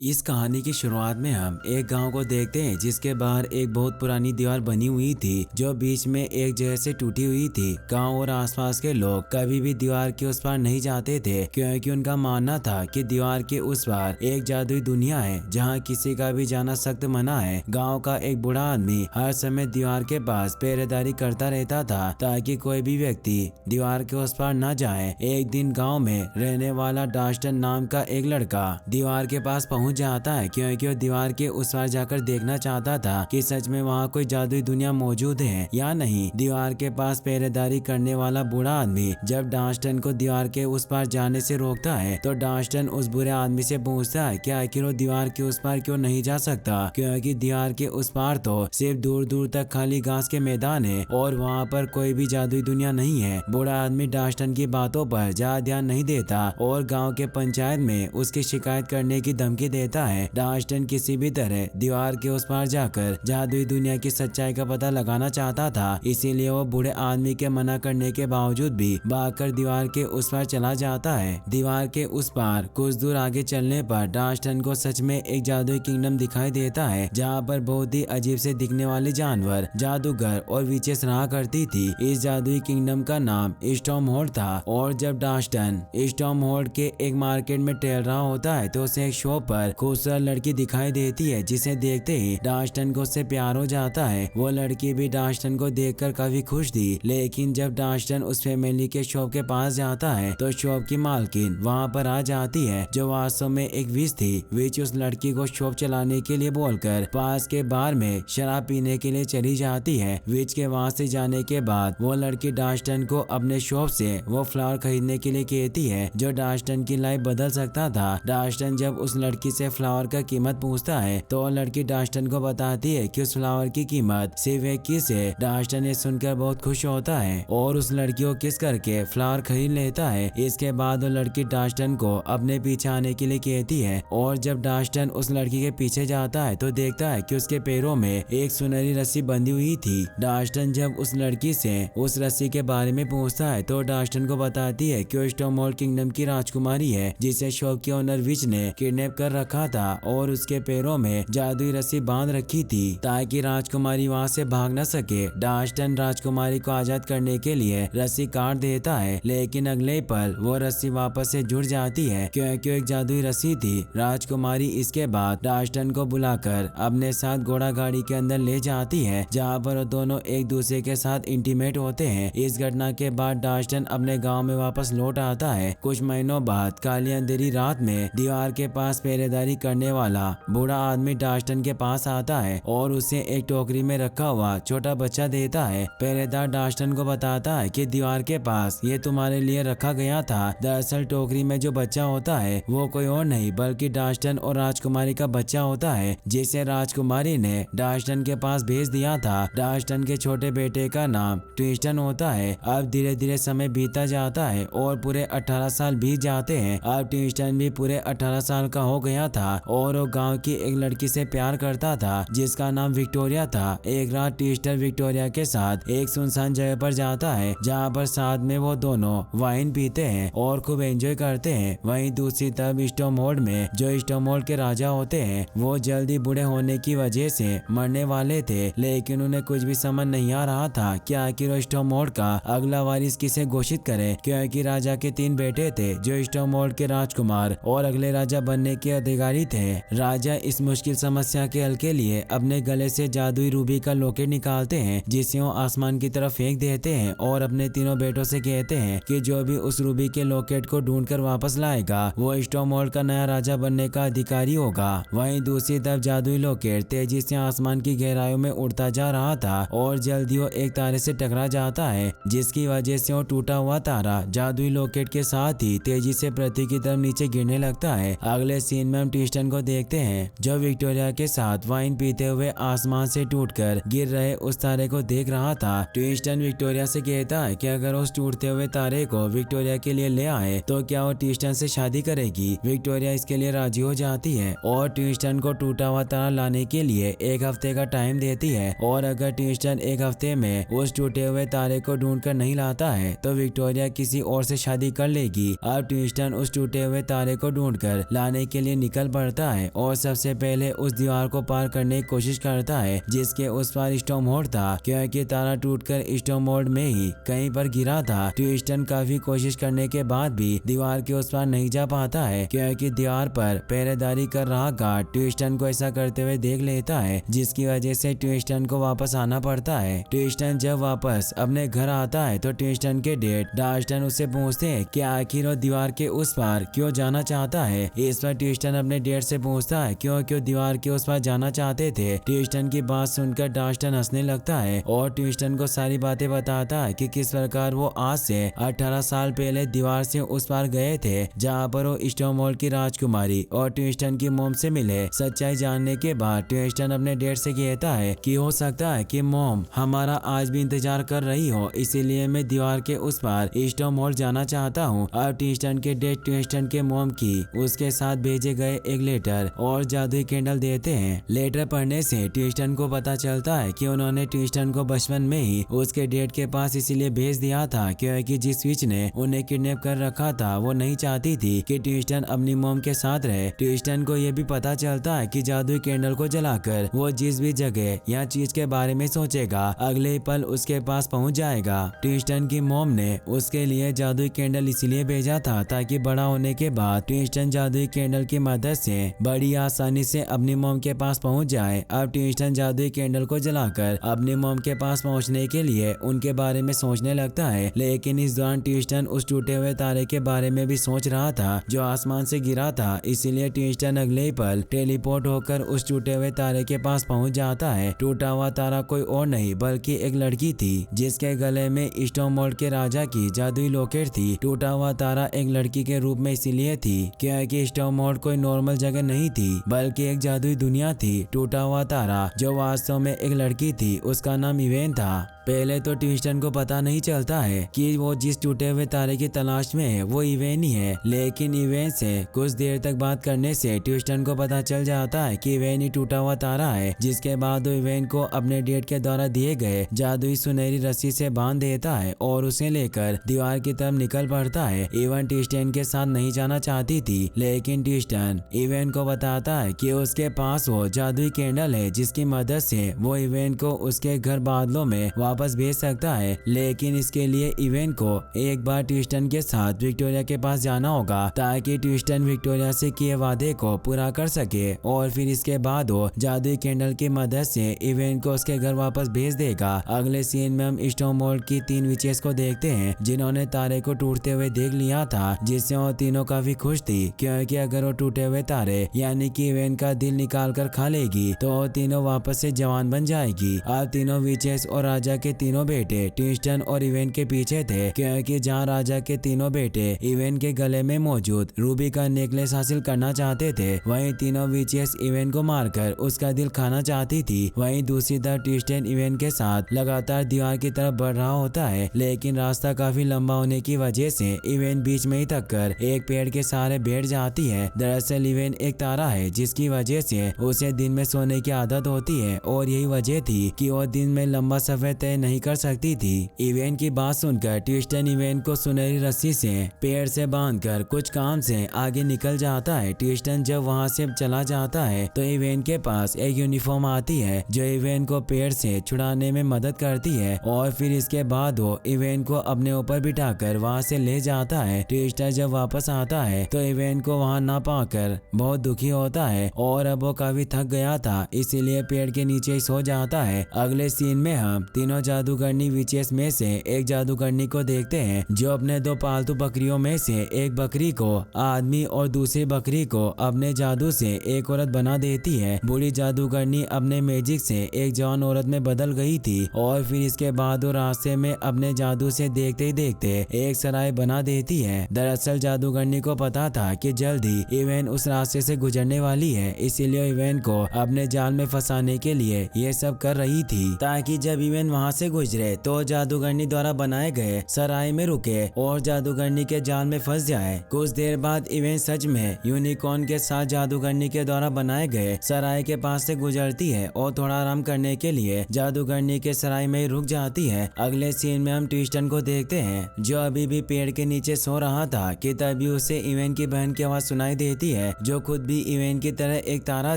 इस कहानी की शुरुआत में हम एक गांव को देखते हैं जिसके बाहर एक बहुत पुरानी दीवार बनी हुई थी जो बीच में एक जगह से टूटी हुई थी। गांव और आसपास के लोग कभी भी दीवार के उस पार नहीं जाते थे क्योंकि उनका मानना था कि दीवार के उस पार एक जादुई दुनिया है जहां किसी का भी जाना सख्त मना है। गाँव का एक बूढ़ा आदमी हर समय दीवार के पास पहरेदारी करता रहता था ताकि कोई भी व्यक्ति दीवार के उस पार न जाए। एक दिन गाँव में रहने वाला डास्टन नाम का एक लड़का दीवार के पास पहुंच जाता है क्योंकि वो दीवार के उस पार जाकर देखना चाहता था कि सच में वहाँ कोई जादुई दुनिया मौजूद है या नहीं। दीवार के पास पहरेदारी करने वाला बूढ़ा आदमी जब डास्टन को दीवार के उस पार जाने से रोकता है तो डास्टन उस बुरे आदमी से पूछता है कि आखिर वो दीवार के उस पार क्यों नहीं जा सकता, क्योंकि दीवार के उस पार तो सिर्फ दूर दूर तक खाली घास के मैदान है और वहाँ पर कोई भी जादुई दुनिया नहीं है। बूढ़ा आदमी डास्टन की बातों पर ज्यादा ध्यान नहीं देता और गाँव के पंचायत में उसकी शिकायत करने की धमकी देता है। डास्टन किसी भी तरह दीवार के उस पार जाकर जादुई दुनिया की सच्चाई का पता लगाना चाहता था, इसीलिए वो बूढ़े आदमी के मना करने के बावजूद भी भागकर दीवार के उस पार चला जाता है। दीवार के उस पार कुछ दूर आगे चलने पर डास्टन को सच में एक जादुई किंगडम दिखाई देता है जहाँ पर बहुत ही अजीब से दिखने वाले जानवर, जादूगर और विचेस रहा करती थी। इस जादुई किंगडम का नाम स्टॉर्महोल्ड था और जब डास्टन स्टॉर्महोल्ड के एक मार्केट में टहल रहा होता है तो उसे एक शॉप पर खूबसूरत लड़की दिखाई देती है जिसे देखते ही डास्टन को उससे प्यार हो जाता है। वो लड़की भी डास्टन को देखकर काफी खुश थी, लेकिन जब डास्टन उस फैमिली के शॉप के पास जाता है तो शॉप की मालकिन वहाँ पर आ जाती है जो वास्तव में एक विच थी। विच उस लड़की को शॉप चलाने के लिए बोलकर पास के बार में शराब पीने के लिए चली जाती है। विच के वहाँ से जाने के बाद वो लड़की डास्टन को अपने शॉप से वो फ्लावर खरीदने के लिए कहती है जो डास्टन की लाइफ बदल सकता था। डास्टन जब उस लड़की से फ्लावर का कीमत पूछता है तो लड़की डास्टन को बताती है कि उस फ्लावर की कीमत सिर्फ एक किस है। डास्टन ये सुनकर बहुत खुश होता है और उस लड़की को किस करके फ्लावर खरीद लेता है। इसके बाद वो लड़की डास्टन को अपने पीछे आने के लिए कहती है और जब डास्टन उस लड़की के पीछे जाता है तो देखता है कि उसके पैरों में एक सुनहरी रस्सी बंधी हुई थी। डास्टन जब उस लड़की से उस रस्सी के बारे में पूछता है तो डास्टन को बताती है कि वो स्टॉर्महोल्ड किंगडम की राजकुमारी है जिसे शॉप के ओनर विच ने किडनैप कर रखा था और उसके पैरों में जादुई रस्सी बांध रखी थी ताकि राजकुमारी वहां से भाग न सके। डास्टन राजकुमारी को आजाद करने के लिए रस्सी काट देता है, लेकिन अगले पल वो रस्सी वापस से जुड़ जाती है क्योंकि एक जादुई रस्सी थी। राजकुमारी इसके बाद डास्टन को बुलाकर अपने साथ घोड़ा गाड़ी के अंदर ले जाती है जहाँ पर वो दोनों एक दूसरे के साथ इंटीमेट होते हैं। इस घटना के बाद डास्टन अपने गाँव में वापस लौट आता है। कुछ महीनों बाद काली अंधेरी रात में दीवार के पास पहरेदारी करने वाला बूढ़ा आदमी डास्टन के पास आता है और उसे एक टोकरी में रखा हुआ छोटा बच्चा देता है। पहरेदार डास्टन को बताता है कि दीवार के पास ये तुम्हारे लिए रखा गया था। दरअसल टोकरी में जो बच्चा होता है वो कोई और नहीं बल्कि डास्टन और राजकुमारी का बच्चा होता है जिसे राजकुमारी ने डास्टन के पास भेज दिया था। डास्टन के छोटे बेटे का नाम ट्विस्टन होता है। अब धीरे धीरे समय बीता जाता है और पूरे 18 साल बीत जाते हैं। अब ट्विस्टन भी पूरे 18 साल का हो गया था और वो गांव की एक लड़की से प्यार करता था जिसका नाम विक्टोरिया था। एक रात ट्विस्टर विक्टोरिया के साथ एक सुनसान जगह पर जाता है जहां पर साथ में वो दोनों वाइन पीते हैं और खूब एंजॉय करते हैं। वहीं दूसरी तरफ स्टॉर्महोल्ड में जो स्टॉर्महोल्ड के राजा होते हैं वो जल्दी बूढ़े होने की वजह से मरने वाले थे, लेकिन उन्हें कुछ भी समझ नहीं आ रहा था कि आखिर वो स्टॉर्महोल्ड का अगला वारिस किसे घोषित करे, क्योंकि राजा के 3 बेटे थे जो स्टॉर्महोल्ड के राजकुमार और अगले राजा बनने के अधिकारी थे। राजा इस मुश्किल समस्या के हल के लिए अपने गले से जादुई रूबी का लॉकेट निकालते हैं जिसे वो आसमान की तरफ फेंक देते हैं और अपने तीनों बेटों से कहते हैं कि जो भी उस रूबी के लॉकेट को ढूंढकर वापस लाएगा वो स्टॉर्महोल्ड का नया राजा बनने का अधिकारी होगा। वहीं दूसरी तरफ जादुई लॉकेट तेजी से आसमान की गहराइयों में उड़ता जा रहा था और जल्दी वो एक तारे से टकरा जाता है जिसकी वजह से वो टूटा हुआ तारा जादुई लॉकेट के साथ ही तेजी से पृथ्वी की तरफ नीचे गिरने लगता है। अगले सीन में हम ट्विस्टन को देखते हैं जो विक्टोरिया के साथ वाइन पीते हुए आसमान से टूटकर गिर रहे उस तारे को देख रहा था। ट्विस्टन विक्टोरिया से कहता है कि अगर उस टूटते हुए तारे को विक्टोरिया के लिए ले आए तो क्या वो ट्विस्टन से शादी करेगी। विक्टोरिया इसके लिए राजी हो जाती है और ट्विस्टन को टूटा हुआ तारा लाने के लिए 1 हफ्ते का टाइम देती है और अगर ट्विस्टन 1 हफ्ते में उस टूटे हुए तारे को ढूंढकर नहीं लाता है तो विक्टोरिया किसी और से शादी कर लेगी। अब ट्विस्टन उस टूटे हुए तारे को ढूंढकर लाने के लिए निकल पड़ता है और सबसे पहले उस दीवार को पार करने की कोशिश करता है जिसके उस पार स्टॉर्महोल्ड था, क्योंकि तारा टूटकर स्टॉर्महोल्ड में ही कहीं पर गिरा था। ट्विस्टन काफी कोशिश करने के बाद भी दीवार के उस पार नहीं जा पाता है, क्योंकि दीवार पर पहरेदारी कर रहा गार्ड ट्विस्टन को ऐसा करते हुए देख लेता है, जिसकी वजह से ट्विस्टन को वापस आना पड़ता है। ट्विस्टन जब वापस अपने घर आता है तो ट्विस्टन के डैड डास्टन उससे पूछते हैं कि आखिर वो दीवार के उस पार क्यों जाना चाहता है। इस पर ट्विस्टन अपने डैड से पूछता है क्यों दीवार के उस पार जाना चाहते थे। ट्विस्टन की बात सुनकर डास्टन हंसने लगता है और ट्विस्टन को सारी बातें बताता है कि किस प्रकार वो आज से 18 साल पहले दीवार से उस पार गए थे, जहाँ पर वो स्टॉर्महोल्ड की राजकुमारी और ट्विस्टन की मॉम से मिले। सच्चाई जानने के बाद ट्विस्टन अपने डैड से कहता है कि हो सकता है कि मॉम हमारा आज भी इंतजार कर रही हो, इसीलिए मैं दीवार के उस पार स्टॉर्महोल्ड जाना चाहता हूँ। अब ट्विस्टन के डैड ट्विस्टन के मॉम की उसके साथ भेजे गए एक लेटर और जादुई कैंडल देते हैं। लेटर पढ़ने से ट्विस्टन को पता चलता है कि उन्होंने ट्विस्टन को बचपन में ही उसके डैड के पास इसलिए भेज दिया था क्योंकि जिस विच ने उन्हें किडनैप कर रखा था वो नहीं चाहती थी कि ट्विस्टन अपनी मॉम के साथ रहे। ट्विस्टन को ये भी पता चलता है कि जादुई कैंडल को जलाकर वो जिस भी जगह या चीज के बारे में सोचेगा अगले ही पल उसके पास पहुंच जाएगा। ट्विस्टन की मॉम ने उसके लिए जादुई कैंडल इसलिए भेजा था ताकि बड़ा होने के बाद ट्विस्टन जादुई कैंडल की मदद से बड़ी आसानी से अपनी मॉम के पास पहुंच जाए। अब ट्विस्टन जादुई कैंडल को जलाकर अपनी मॉम के पास पहुंचने के लिए उनके बारे में सोचने लगता है, लेकिन इस दौरान ट्विस्टन उस टूटे हुए तारे के बारे में भी सोच रहा था जो आसमान से गिरा था। इसीलिए ट्विस्टन अगले ही पल टेलीपोर्ट होकर उस टूटे हुए तारे के पास पहुंच जाता है। टूटा हुआ तारा कोई और नहीं बल्कि एक लड़की थी जिसके गले में स्टॉर्महोल्ड के राजा की जादुई लॉकेट थी। टूटा हुआ तारा एक लड़की के रूप में इसीलिए थी क्योंकि स्टॉर्महोल्ड कोई नॉर्मल जगह नहीं थी बल्कि एक जादुई दुनिया थी। टूटा हुआ तारा जो वास्तव में एक लड़की थी उसका नाम इवेन था। पहले तो ट्विस्टन को पता नहीं चलता है कि वो जिस टूटे हुए तारे की तलाश में है वो इवेन ही है, लेकिन इवेन से कुछ देर तक बात करने से ट्विस्टन को पता चल जाता है कि इवेन ही टूटा हुआ तारा है। जिसके बाद वो इवेन को अपने डैड के द्वारा दिए गए जादुई सुनहरी रस्सी से बांध देता है और उसे लेकर दीवार की तरफ निकल पड़ता है। इवेन ट्विस्टन के साथ नहीं जाना चाहती थी, लेकिन ट्विस्टन इवेन को बताता है कि उसके पास वो जादुई कैंडल है जिसकी मदद से वो इवेन को उसके घर बादलों में वापस भेज सकता है। लेकिन इसके लिए इवेन को एक बार ट्विस्टन के साथ विक्टोरिया के पास जाना होगा ताकि ट्विस्टन विक्टोरिया से किए वादे को पूरा कर सके और फिर इसके बाद वो जादुई कैंडल की मदद से इवेन को उसके घर वापस भेज देगा। अगले सीन में हम स्टॉर्महोल्ड की 3 विचेस को देखते हैं जिन्होंने तारे को टूटते हुए देख लिया था, जिससे वो तीनों काफी खुश थी क्योंकि अगर वो टूटे हुए तारे यानी कि इवेन का दिल निकाल कर खा लेगी तो वो तीनों वापस से जवान बन जाएगी। अब तीनों विचेस और राजा के तीनों बेटे ट्विस्टन और इवेन के पीछे थे क्योंकि जहाँ राजा के तीनों बेटे इवेन के गले में मौजूद रूबी का नेकलेस हासिल करना चाहते थे, वहीं तीनों विचेस इवेन को मारकर उसका दिल खाना चाहती थी। वहीं दूसरी तरफ ट्विस्टन इवेन के साथ लगातार दीवार की तरफ बढ़ रहा होता है, लेकिन रास्ता काफी लंबा होने की वजह से इवेन बीच में ही थक कर एक पेड़ के सहारे बैठ जाती है। दरअसल इवेन एक तारा है जिसकी वजह से उसे दिन में सोने की आदत होती है और यही वजह थी कि वो दिन में लंबा सफर तय नहीं कर सकती थी। इवेन की बात सुनकर ट्विस्टन इवेन को सुनहरी रस्सी से पेड़ से बांधकर कुछ काम से आगे निकल जाता है। ट्विस्टन जब वहां से चला जाता है तो इवेन के पास एक यूनिफॉर्म आती है जो इवेन को पेड़ से छुड़ाने में मदद करती है और फिर इसके बाद वो इवेन को अपने ऊपर बिठाकर वहां से ले जाता है। ट्विस्टन जब वापस आता है तो इवेन को वहां ना पाकर बहुत दुखी होता है और अब वो काफी थक गया था, इसीलिए पेड़ के नीचे ही सो जाता है। अगले सीन में हम तीनों जादूगरनी विचेस में से एक जादूगरनी को देखते हैं जो अपने 2 पालतू बकरियों में से एक बकरी को आदमी और दूसरी बकरी को अपने जादू से एक औरत बना देती है। बूढ़ी जादूगरनी अपने मैजिक से एक जवान औरत में बदल गई थी और फिर इसके बाद वो रास्ते में अपने जादू से देखते ही देखते एक सराय बना देती है। दरअसल जादूगरनी को पता था कि जल्द ही इवेन उस रास्ते से गुजरने वाली है, इसीलिए इवेन को अपने जाल में फंसाने के लिए ये सब कर रही थी ताकि जब इवेन वहां वहाँ से गुजरे तो जादूगरनी द्वारा बनाए गए सराय में रुके और जादूगरनी के जाल में फंस जाए। कुछ देर बाद इवेन सच में यूनिकॉर्न के साथ जादूगरनी के द्वारा बनाए गए सराय के पास से गुजरती है और थोड़ा आराम करने के लिए जादूगरनी के सराय में रुक जाती है। अगले सीन में हम ट्रिस्टन को देखते हैं जो अभी भी पेड़ के नीचे सो रहा था कि तभी उसे इवेन की बहन की आवाज सुनाई देती है जो खुद भी इवेन की तरह एक तारा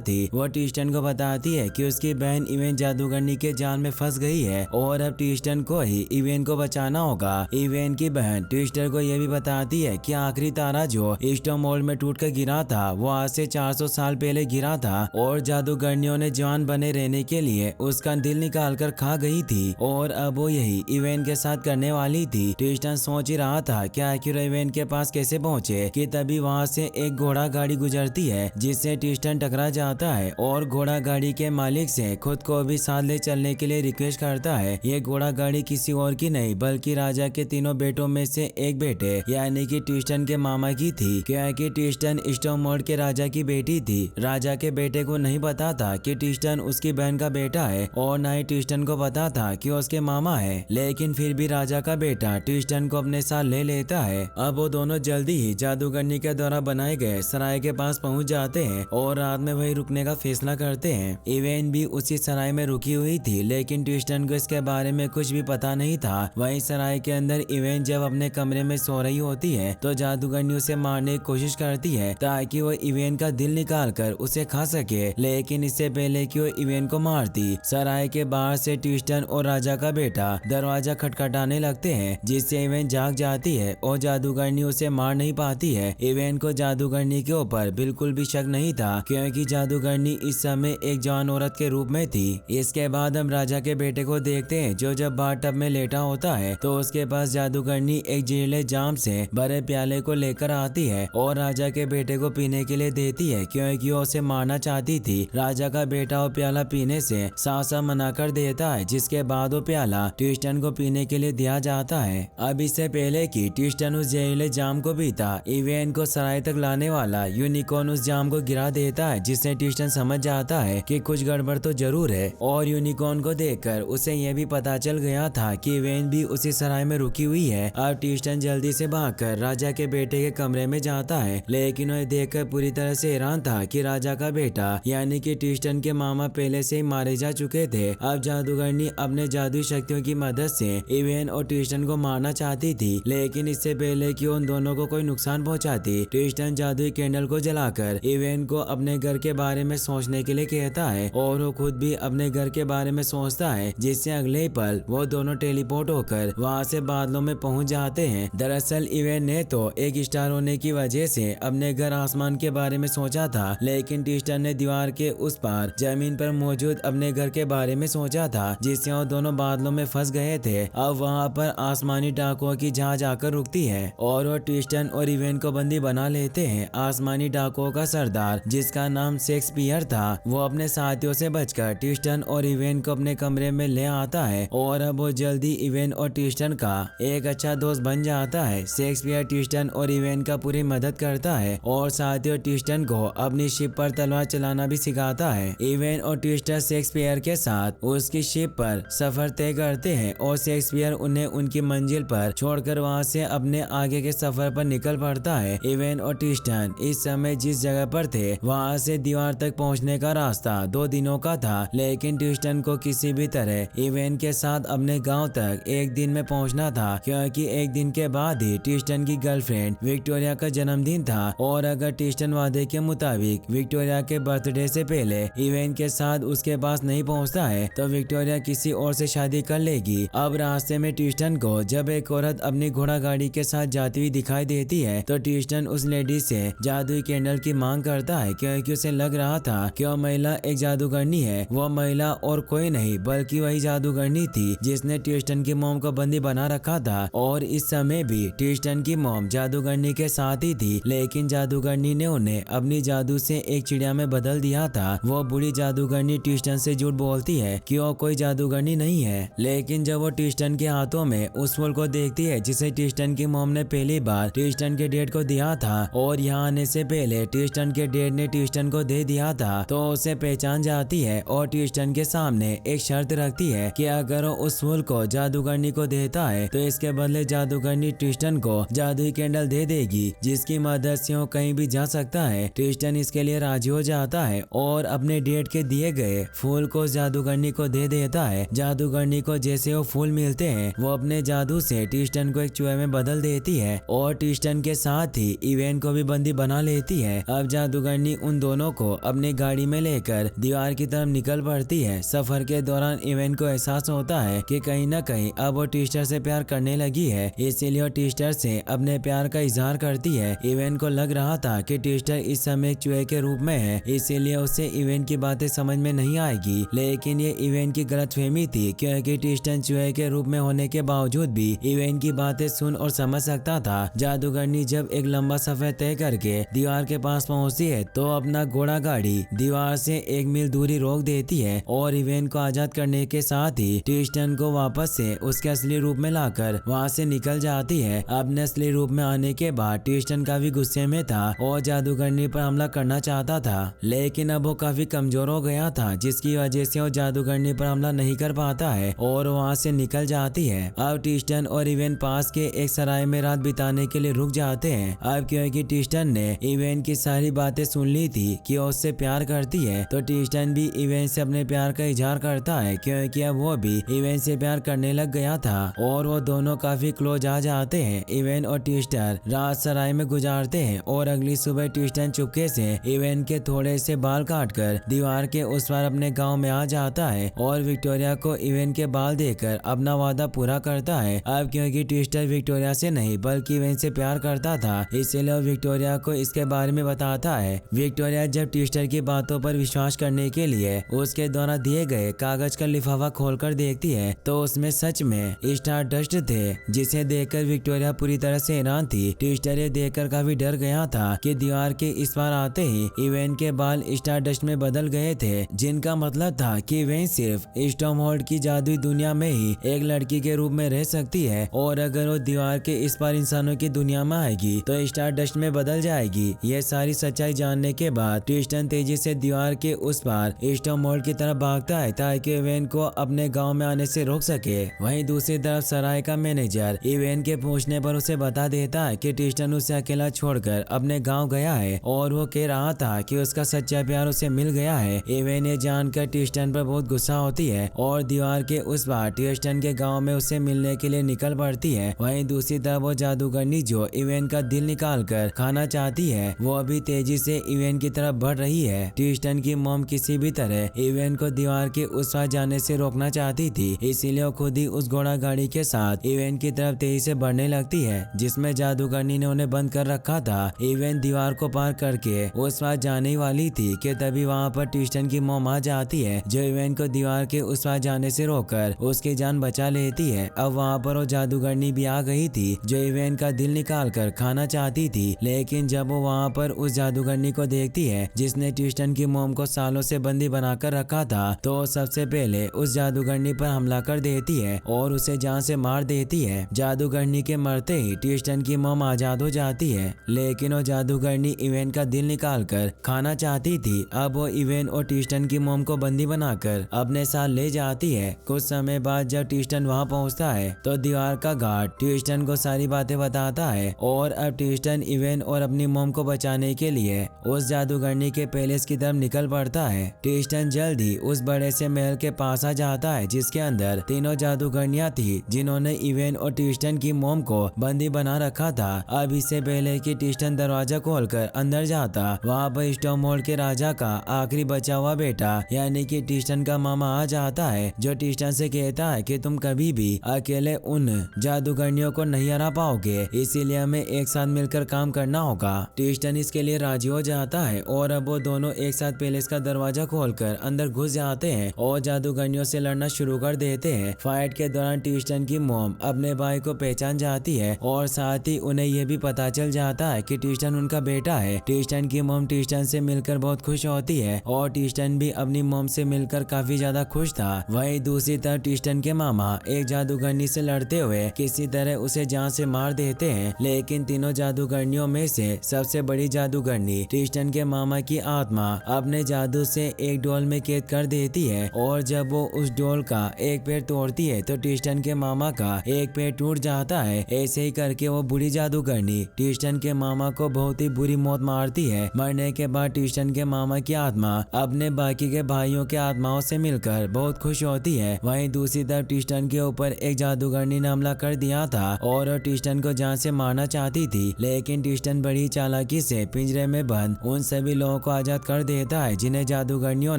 थी। वो ट्रिस्टन को बताती है कि उसकी बहन इवेन जादूगरनी के जाल में फंस गई है और अब ट्रिस्टन को ही इवेन को बचाना होगा। इवेन की बहन ट्रिस्टन को यह भी बताती है कि आखिरी तारा जो स्टोमोल्ड में टूट कर गिरा था वो आज से 400 साल पहले गिरा था और जादूगरनियों ने जवान बने रहने के लिए उसका दिल निकाल कर खा गई थी और अब वो यही इवेन के साथ करने वाली थी। ट्रिस्टन सोच ही रहा था कि आखिर इवेन के पास कैसे पहुंचे कि तभी वहां से एक घोड़ा गाड़ी गुजरती है जिससे ट्रिस्टन टकरा जाता है और घोड़ा गाड़ी के मालिक से खुद को भी साथ ले चलने के लिए रिक्वेस्ट करता है। ये घोड़ा गाड़ी किसी और की नहीं बल्कि राजा के तीनों बेटों में से एक बेटे यानी कि ट्रिस्टन के मामा की थी क्योंकि ट्रिस्टन स्टोमोल्ड के राजा की बेटी थी। राजा के बेटे को नहीं पता था कि ट्रिस्टन उसकी बहन का बेटा है और न ही ट्रिस्टन को पता था कि उसके मामा है, लेकिन फिर भी राजा का बेटा ट्रिस्टन को अपने साथ ले लेता है। अब वो दोनों जल्दी ही जादूगरनी के द्वारा बनाए गए सराय के पास पहुंच जाते हैं और रात में वही रुकने का फैसला करते हैं। इवेन भी उसी सराय में रुकी हुई थी लेकिन ट्रिस्टन को इसके बारे में कुछ भी पता नहीं था। वही सराय के अंदर इवेन जब अपने कमरे में सो रही होती है तो जादूगरनी उसे मारने की कोशिश करती है ताकि वो इवेन का दिल निकाल कर उसे खा सके, लेकिन इससे पहले कि वो इवेन को मारती सराय के बाहर से ट्रिस्टन और राजा का बेटा दरवाजा खटखटाने लगते हैं जिससे इवेन जाग जाती है और जादूगरनी उसे मार नहीं पाती है। इवेन को जादूगरनी के ऊपर बिल्कुल भी शक नहीं था क्योंकि जादूगरनी इस समय एक जवान औरत के रूप में थी। इसके बाद हम राजा के बेटे को देखते हैं जो जब बाथ टब में लेटा होता है तो उसके पास जादूगरनी एक जहरीले जाम से भरे प्याले को लेकर आती है और राजा के बेटे को पीने के लिए देती है क्योंकि वो उसे मारना चाहती थी। राजा का बेटा वो प्याला पीने से साफ साफ मना कर देता है जिसके बाद वो प्याला ट्रिस्टन को पीने के लिए दिया जाता है। अब इससे पहले कि ट्रिस्टन उस जहरीले जाम को पीता इवेन को सराय तक लाने वाला यूनिकॉर्न उस जाम को गिरा देता है जिससे ट्रिस्टन समझ जाता है कि कुछ गड़बड़ तो जरूर है और यूनिकॉर्न को देखकर उसे यह भी पता चल गया था कि इवेन भी उसी सराय में रुकी हुई है। अब ट्रिस्टन जल्दी से भागकर राजा के बेटे के कमरे में जाता है लेकिन वह देखकर पूरी तरह से हैरान था कि राजा का बेटा यानी कि ट्रिस्टन के मामा पहले से ही मारे जा चुके थे। अब जादूगरनी अपने जादुई शक्तियों की मदद से इवेन और ट्रिस्टन को मारना चाहती थी लेकिन इससे पहले कि उन दोनों को कोई नुकसान पहुंचाती ट्रिस्टन जादुई कैंडल को जलाकर इवेन को अपने घर के बारे में सोचने के लिए कहता है और वो खुद भी अपने घर के बारे में सोचता है जिससे अगले ही पल वो दोनों टेलीपोर्ट होकर वहाँ से बादलों में पहुंच जाते हैं। दरअसल इवेन ने तो एक स्टार होने की वजह से अपने घर आसमान के बारे में सोचा था लेकिन ट्रिस्टन ने दीवार के उस पार जमीन पर मौजूद अपने घर के बारे में सोचा था जिससे वो दोनों बादलों में फंस गए थे। अब वहाँ पर आसमानी डाकुओं की जहाज आकर रुकती है और वो ट्रिस्टन और इवेन को बंदी बना लेते हैं। आसमानी डाकुओं का सरदार जिसका नाम शेक्सपियर था वो अपने साथियों से बचकर ट्रिस्टन और इवेन को अपने कमरे में ले आता है और अब वो जल्दी इवेन और ट्रिस्टन का एक अच्छा दोस्त बन जाता है। शेक्सपियर ट्रिस्टन और इवेन का पूरी मदद करता है और साथ ही ट्रिस्टन को अपनी शिप पर तलवार चलाना भी सिखाता है। इवेन और ट्रिस्टन शेक्सपियर के साथ उसकी शिप पर सफर तय करते हैं और शेक्सपियर उन्हें उनकी मंजिल पर छोड़कर वहां से अपने आगे के सफर पर निकल पड़ता है। इवेन और ट्रिस्टन इस समय जिस जगह पर थे वहां से दीवार तक पहुंचने का रास्ता 2 दिनों का था लेकिन ट्रिस्टन को किसी भी तरह इवेन के साथ अपने गाँव तक एक दिन में पहुँचना था क्योंकि एक दिन के बाद ही ट्रिस्टन की गर्लफ्रेंड विक्टोरिया का जन्मदिन था और अगर ट्रिस्टन वादे के मुताबिक विक्टोरिया के बर्थडे से पहले इवेन के साथ उसके पास नहीं पहुंचता है तो विक्टोरिया किसी और से शादी कर लेगी। अब रास्ते में ट्रिस्टन को जब एक औरत अपनी घोड़ा गाड़ी के साथ जाती हुई दिखाई देती है तो ट्रिस्टन उस लेडी से जादुई कैंडल की मांग करता है क्योंकि उसे लग रहा था कि वह महिला एक जादूगरनी है। वह महिला और कोई नहीं बल्कि वही जादूगरनी थी जिसने ट्रिस्टन की मॉम को बंदी बना रखा था और इस समय भी ट्रिस्टन की मॉम जादूगरनी के साथ ही थी लेकिन जादूगरनी ने उन्हें अपनी जादू से एक चिड़िया में बदल दिया था। वो बुरी जादूगरनी ट्रिस्टन से झूठ बोलती है कि वो कोई जादूगरनी नहीं है लेकिन जब वो ट्रिस्टन के हाथों में उस फूल को देखती है जिसे ट्रिस्टन की मॉम ने पहली बार ट्रिस्टन के डैड को दिया था और यहाँ आने से पहले ट्रिस्टन के डैड ने ट्रिस्टन को दे दिया था तो उसे पहचान जाती है और ट्रिस्टन के सामने एक शर्त रखती है कि अगर वो उस फूल को जादूगरनी को देता है तो इसके बदले जादूगरनी ट्रिस्टन को जादुई कैंडल दे देगी जिसकी मदद से वो कहीं भी जा सकता है। ट्रिस्टन इसके लिए राजी हो जाता है और अपने डेट के दिए गए फूल को जादूगरनी को दे देता है। जादूगरनी को जैसे वो फूल मिलते हैं वो अपने जादू से ट्रिस्टन को एक चूहे में बदल देती है और ट्रिस्टन के साथ ही इवेन को भी बंदी बना लेती है। अब जादूगरनी उन दोनों को अपनी गाड़ी में लेकर दीवार की तरफ निकल पड़ती है। सफर के दौरान इवेन को एहसास होता है कि कहीं न कहीं अब वो ट्विस्टर से प्यार करने लगी है, इसीलिए वो ट्विस्टर से अपने प्यार का इजहार करती है। इवेन को लग रहा था कि ट्विस्टर इस समय एक चूहे के रूप में है, इसीलिए उसे इवेन की बातें समझ में नहीं आएगी, लेकिन ये इवेन की गलतफहमी थी क्योंकि ट्विस्टर चूहे के रूप में होने के बावजूद भी इवेन की बातें सुन और समझ सकता था। जादूगरनी जब एक लंबा सफर तय करके दीवार के पास पहुंचती है तो अपना घोड़ा गाड़ी दीवार से 1 मील दूरी रोक देती है और इवेन को आजाद करने के साथ ही ट्रिस्टन को वापस से उसके असली रूप में लाकर वहां से निकल जाती है। अपने असली रूप में आने के बाद ट्रिस्टन काफी गुस्से में था और जादूगरनी पर हमला करना चाहता था, लेकिन अब वो काफी कमजोर हो गया था जिसकी वजह से वो जादूगरनी पर हमला नहीं कर पाता है और वहां से निकल जाती है। अब ट्रिस्टन और इवेन पास के एक सराय में रात बिताने के लिए रुक जाते हैं। अब क्योंकि ट्रिस्टन ने इवेन की सारी बातें सुन ली थी कि वो उससे प्यार करती है तो ट्रिस्टन भी इवेन से अपने प्यार का इजहार करता है क्योंकि अब वो भी इवेन से प्यार करने लग गया था और वो दोनों काफी क्लोज आ जाते हैं। इवेन और ट्विस्टर रात सराय में गुजारते हैं और अगली सुबह ट्रिस्टन चुपके से इवेन के थोड़े से बाल काटकर दीवार के उस पार अपने गांव में आ जाता है और विक्टोरिया को इवेन के बाल देकर अपना वादा पूरा करता है। अब क्योंकि ट्विस्टर विक्टोरिया से नहीं बल्कि इवेन से प्यार करता था इसलिए वो विक्टोरिया को इसके बारे में बताता है। विक्टोरिया जब ट्विस्टर की बातों पर विश्वास करने के लिए उसके द्वारा दिए गए कागज का लिफाफा खोलकर देखती है तो उसमें सच में स्टार डस्ट थे, जिसे देखकर विक्टोरिया पूरी तरह से हैरान थी। ट्विस्टर ये देखकर काफी डर गया था कि दीवार के इस पार आते ही इवेन के बाल स्टार डस्ट में बदल गए थे, जिनका मतलब था कि इवेन सिर्फ स्टॉर्महोल्ड की जादुई दुनिया में ही एक लड़की के रूप में रह सकती है और अगर वो दीवार के इस पार इंसानों की दुनिया में आएगी तो स्टार डस्ट में बदल जाएगी। यह सारी सच्चाई जानने के बाद ट्रिस्टन तेजी से दीवार के उस पार स्टॉर्महोल्ड की तरफ भागता है ताकि इवेन को अपने गांव में आने से रोक सके। वहीं दूसरी तरफ सराय का मैनेजर इवेन के पूछने पर उसे बता देता है कि ट्रिस्टन उसे अकेला छोड़कर अपने गांव गया है और वो कह रहा था कि उसका सच्चा प्यार उसे मिल गया है। इवेन ये जानकर ट्रिस्टन पर बहुत गुस्सा होती है और दीवार के उस पार ट्रिस्टन के गांव में उसे मिलने के लिए निकल पड़ती है। वहीं दूसरी तरफ वो जादूगरनी जो इवेन का दिल निकाल कर खाना चाहती है वो अभी तेजी से इवेन की तरफ बढ़ रही है। ट्रिस्टन की मॉम किसी भी तरह इवेन को दीवार के उस पार जाने से रोकना चाहती थी, इसीलिए वो खुद ही उस घोड़ा गाड़ी के साथ इवेन की तरफ तेजी से बढ़ने लगती है जिसमें जादूगरनी ने उन्हें बंद कर रखा था। इवेन दीवार को पार करके उस पार जाने वाली थी कि तभी वहाँ पर ट्रिस्टन की मॉम आ जाती है जो इवेन को दीवार के उस पार जाने से रोककर उसकी जान बचा लेती है। अब वहाँ पर वो जादूगरनी भी आ गई थी जो इवेन का दिल निकाल कर खाना चाहती थी, लेकिन जब वो वहाँ पर उस जादूगरनी को देखती है जिसने ट्रिस्टन की मॉम को सालों से बंदी बनाकर रखा था तो सबसे पहले उस जादूगरनी पर हमला कर देती है और उसे जान से मार देती है। जादूगरनी के मरते ही ट्रिस्टन की मॉम आजाद हो जाती है, लेकिन वो जादूगरनी इवेन का दिल निकाल कर खाना चाहती थी। अब वो इवेन और ट्रिस्टन की मॉम को बंदी बनाकर अपने साथ ले जाती है। कुछ समय बाद जब ट्रिस्टन वहाँ पहुँचता है तो दीवार का गार्ड ट्रिस्टन को सारी बातें बताता है और अब ट्रिस्टन इवेन और अपनी मॉम को बचाने के लिए उस जादूगरनी के पैलेस की तरफ निकल पड़ता है। ट्रिस्टन जल्द ही उस बड़े से महल के पास आ जाता है जिसके अंदर तीनों जादूगरनियां थी जिन्होंने इवेन और ट्रिस्टन की मॉम को बंदी बना रखा था। अब इससे पहले कि ट्रिस्टन दरवाजा खोलकर अंदर जाता वहाँ पर स्टॉर्महोल्ड के राजा का आखिरी बचा हुआ बेटा यानी कि ट्रिस्टन का मामा आ जाता है जो ट्रिस्टन से कहता है कि तुम कभी भी अकेले उन जादूगरनियों को नहीं हरा पाओगे, इसीलिए हमें एक साथ मिलकर काम करना होगा। ट्रिस्टन इसके लिए राजी हो जाता है और अब वो दोनों एक साथ पैलेस का दरवाजा खोलकर अंदर घुस जाते हैं और जादूगरनियों से लड़ना शुरू कर देते हैं। फाइट के दौरान ट्रिस्टन की मॉम अपने भाई को पहचान जाती है और साथ ही उन्हें यह भी पता चल जाता है कि ट्रिस्टन उनका बेटा है। ट्रिस्टन की मॉम ट्रिस्टन से मिलकर बहुत खुश होती है और ट्रिस्टन भी अपनी मॉम से मिलकर काफी ज्यादा खुश था। वहीं दूसरी तरफ ट्रिस्टन के मामा एक जादूगरनी से लड़ते हुए किसी तरह उसे जान से मार देते हैं, लेकिन तीनों जादूगरनियों में से सबसे बड़ी जादूगरनी ट्रिस्टन के मामा की आत्मा अपने जादू से एक डोल में कैद कर देती है और जब वो उस डोल डोल का एक पैर तोड़ती है तो ट्रिस्टन के मामा का एक पैर टूट जाता है। ऐसे ही करके वो बुरी जादूगरनी ट्रिस्टन के मामा को बहुत ही बुरी मौत मारती है। मरने के बाद ट्रिस्टन के मामा की आत्मा अपने बाकी के भाइयों के आत्माओं से मिलकर बहुत खुश होती है। वहीं दूसरी तरफ ट्रिस्टन के ऊपर एक जादूगरनी ने हमला कर दिया था और वो ट्रिस्टन को जान से मारना चाहती थी, लेकिन ट्रिस्टन बड़ी चालाकी से पिंजरे में बंद उन सभी लोगों को आजाद कर देता है जिन्हें जादूगरनियों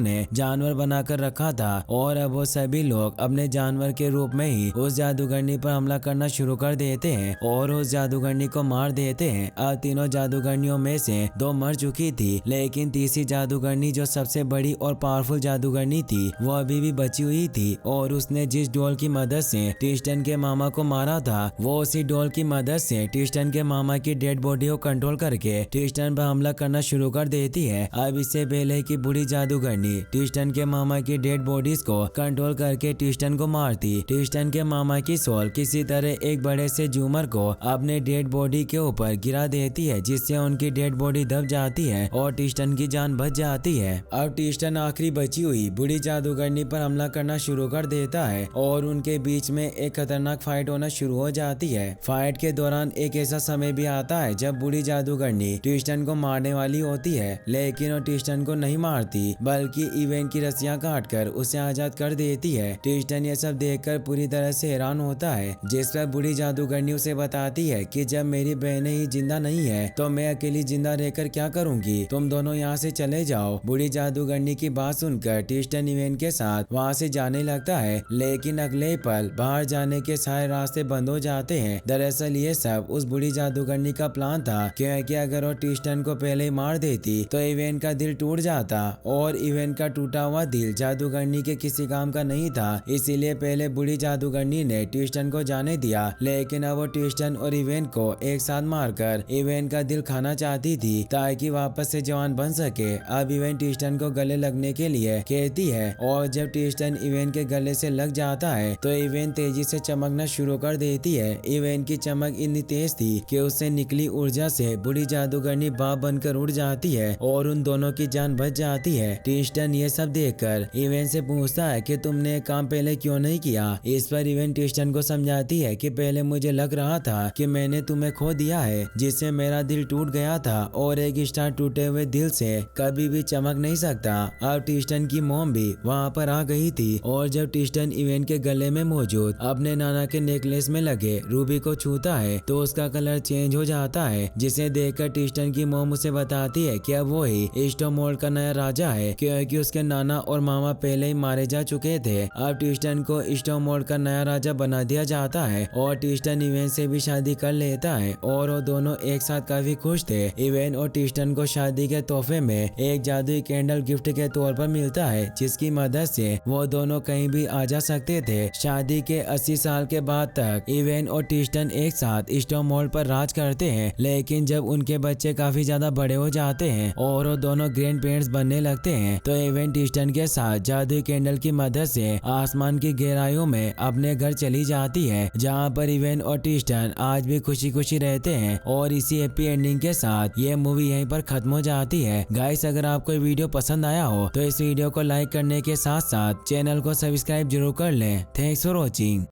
ने जानवर बनाकर रखा था और अब वो सभी लोग अपने जानवर के रूप में ही उस जादूगरनी पर हमला करना शुरू कर देते हैं और उस जादूगरनी को मार देते हैं। अब तीनों जादूगरनियों में से दो मर चुकी थी, लेकिन तीसरी जादूगरनी जो सबसे बड़ी और पावरफुल जादूगरनी थी वो अभी भी बची हुई थी और उसने जिस डोल की मदद से ट्रिस्टन के मामा को मारा था वो उसी डोल की मदद से ट्रिस्टन के मामा की डेड बॉडी को कंट्रोल करके ट्रिस्टन पर हमला करना शुरू कर देती है। अब इससे पहले कि बुरी जादूगरनी ट्रिस्टन के मामा की डेड बॉडीज को कंट्रोल करके ट्रिस्टन को मारती, ट्रिस्टन के मामा की सोल किसी तरह एक बड़े से झूमर को अपने डेड बॉडी के ऊपर गिरा देती है जिससे उनकी डेड बॉडी दब जाती है और ट्रिस्टन की जान बच जाती है। अब ट्रिस्टन आखिरी बची हुई बुरी जादूगरनी पर हमला करना शुरू कर देता है और उनके बीच में एक खतरनाक फाइट होना शुरू हो जाती है। फाइट के दौरान एक ऐसा समय भी आता है जब बुरी जादूगरनी ट्रिस्टन को मारने वाली होती है, लेकिन वो ट्रिस्टन को नहीं मारती बल्कि इवेन की रस्सियां काटकर उसे आजाद कर देती है। ट्रिस्टन ये सब देखकर पूरी तरह से हैरान होता है, जिस पर बुरी जादूगरनी उसे बताती है कि जब मेरी बहनें ही जिंदा नहीं है तो मैं अकेली जिंदा रहकर क्या करूंगी, तुम दोनों यहाँ से चले जाओ। बुरी जादूगरनी की बात सुनकर ट्रिस्टन इवेन के साथ वहाँ से जाने लगता है, लेकिन अगले पल बाहर जाने के सारे रास्ते बंद हो जाते हैं। दरअसल ये सब उस बुरी जादूगरनी का प्लान था, क्योंकि अगर वो ट्रिस्टन को पहले ही मार देती तो इवेन का दिल टूट जाता और इवेन का टूटा हुआ दिल जादूगरनी के किसी काम का नहीं था। इसीलिए पहले बुरी जादूगरनी ने ट्रिस्टन को जाने दिया, लेकिन अब वो ट्रिस्टन और इवेन को एक साथ मारकर इवेन का दिल खाना चाहती थी ताकि वापस से जवान बन सके। अब इवेन ट्रिस्टन को गले लगने के लिए कहती है और जब ट्रिस्टन इवेन के गले से लग जाता है तो इवेन तेजी से चमकना शुरू कर देती है। इवेन की चमक इतनी तेज थी कि उससे निकली ऊर्जा से बुरी जादूगरनी बाप बनकर उड़ जाती है और उन दोनों की जान बच जाती है। ट्रिस्टन ये सब देखकर इवेन से पूछता है कि तुमने ये काम पहले क्यों नहीं किया। इस पर इवेन ट्रिस्टन को समझाती है कि पहले मुझे लग रहा था कि मैंने तुम्हें खो दिया है, जिससे मेरा दिल टूट गया था और एक स्टार टूटे हुए दिल से कभी भी चमक नहीं सकता। अब ट्रिस्टन की मॉम भी वहाँ पर आ गई थी और जब ट्रिस्टन इवेन के गले में मौजूद अपने नाना के नेकलेस में लगे रूबी को छूता है तो उसका कलर चेंज हो जाता है, जिसे देखकर ट्रिस्टन की मॉम उसे बताती है कि अब वो ही स्टोमोल्ड का नया राजा है, क्योंकि उसके नाना और मामा पहले ही मारे जा चुके थे। अब ट्रिस्टन को स्टोमोल्ड का नया राजा बना दिया जाता है और ट्रिस्टन इवेन से भी शादी कर लेता है और वो दोनों एक साथ काफी खुश थे। इवेन और ट्रिस्टन को शादी के तोहफे में एक जादुई कैंडल गिफ्ट के तौर पर मिलता है, जिसकी मदद से वो दोनों कहीं भी आ जा सकते थे। शादी के 80 साल के बाद तक इवेन और ट्रिस्टन एक साथ स्टोमोल्ड पर राज करते हैं, लेकिन जब उनके बच्चे काफी ज्यादा बड़े हो जाते हैं और वो दोनों ग्रैंड पेरेंट्स बनने लगते हैं तो इवेन ट्रिस्टन के साथ जादुई कैंडल की मदद से आसमान की गहराइयों में अपने घर चली जाती है, जहाँ पर इवेन और ट्रिस्टन आज भी खुशी खुशी रहते हैं। और इसी हैप्पी एंडिंग के साथ ये मूवी यहीं पर खत्म हो जाती है। गाइस, अगर आपको ये वीडियो पसंद आया हो तो इस वीडियो को लाइक करने के साथ साथ चैनल को सब्सक्राइब जरूर कर लें। Thanks for watching.